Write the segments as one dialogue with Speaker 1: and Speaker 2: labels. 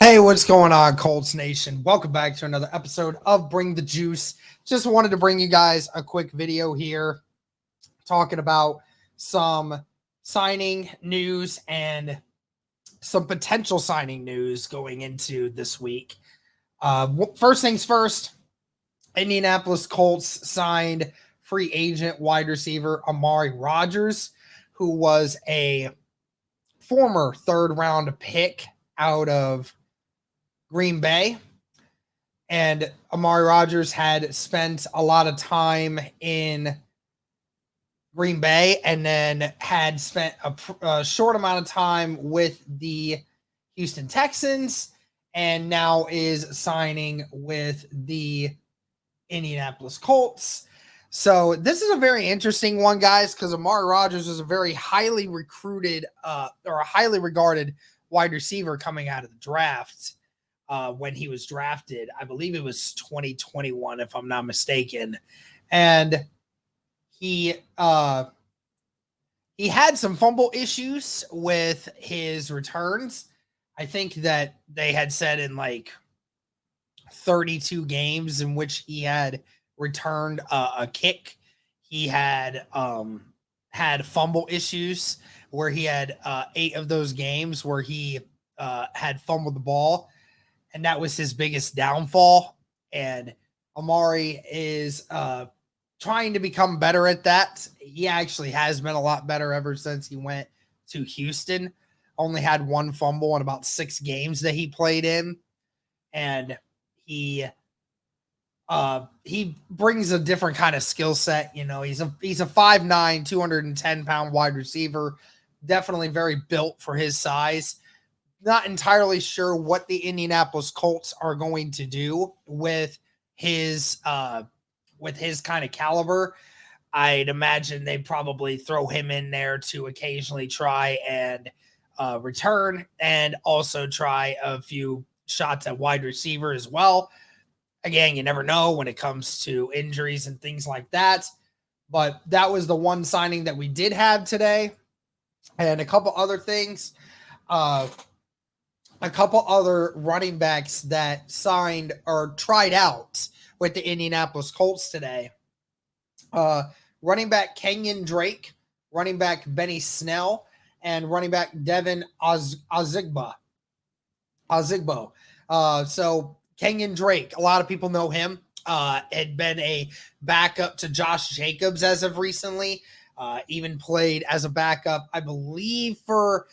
Speaker 1: Hey, what's going on, Colts Nation? Welcome back to another episode of Bring the Juice. Just wanted to bring you guys a quick video here talking about some signing news and some potential signing news going into this week. First things first, Indianapolis Colts signed free agent wide receiver Amari Rodgers, who was a former third-round pick out of Green Bay. And Amari Rodgers had spent a lot of time in Green Bay and then had spent a short amount of time with the Houston Texans and now is signing with the Indianapolis Colts. So this is a very interesting one, guys, because Amari Rodgers was a very highly recruited or a highly regarded wide receiver coming out of the draft. When he was drafted, I believe it was 2021, if I'm not mistaken. And he had some fumble issues with his returns. I think that they had said in like 32 games in which he had returned a kick, he had fumble issues where he had 8 of those games where he had fumbled the ball. And that was his biggest downfall. And Amari is trying to become better at that. He actually has been a lot better ever since he went to Houston. Only had 1 fumble in about 6 games that he played in. And he brings a different kind of skill set. You know, he's a 5'9", 210-pound wide receiver. Definitely very built for his size. Not entirely sure what the Indianapolis Colts are going to do with his kind of caliber. I'd imagine they probably throw him in there to occasionally try and return and also try a few shots at wide receiver as well. Again, you never know when it comes to injuries and things like that. But that was the one signing that we did have today. And a couple other things. A couple other running backs that signed or tried out with the Indianapolis Colts today. Running back Kenyan Drake, running back Benny Snell, and running back Devin Ozigbo. So Kenyan Drake, a lot of people know him. Had been a backup to Josh Jacobs as of recently. Even played as a backup, I believe, for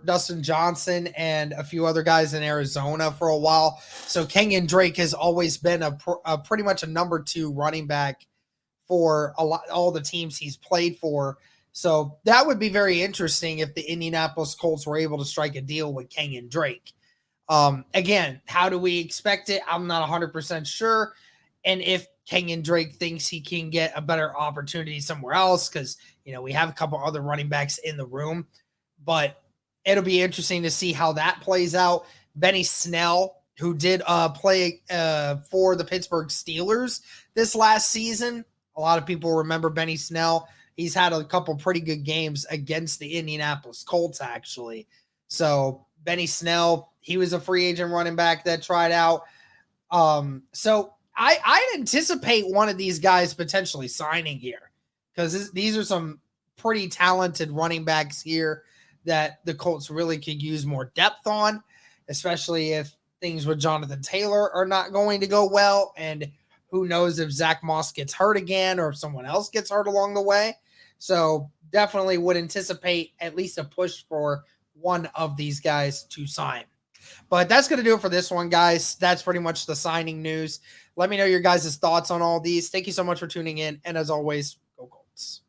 Speaker 1: Dustin Johnson and a few other guys in Arizona for a while. So Kenyan Drake has always been a pretty much a number 2 running back for all the teams he's played for. So that would be very interesting if the Indianapolis Colts were able to strike a deal with Kenyan Drake. Again, how do we expect it? I'm not 100% sure. And if Kenyan Drake thinks he can get a better opportunity somewhere else, because, you know, we have a couple other running backs in the room, but it'll be interesting to see how that plays out. Benny Snell, who did play for the Pittsburgh Steelers this last season. A lot of people remember Benny Snell. He's had a couple pretty good games against the Indianapolis Colts, actually. So Benny Snell, he was a free agent running back that tried out. So I'd anticipate one of these guys potentially signing here, because these are some pretty talented running backs here that the Colts really could use more depth on, especially if things with Jonathan Taylor are not going to go well. And who knows if Zach Moss gets hurt again or if someone else gets hurt along the way. So definitely would anticipate at least a push for one of these guys to sign. But that's going to do it for this one, guys. That's pretty much the signing news. Let me know your guys' thoughts on all these. Thank you so much for tuning in. And as always, go Colts.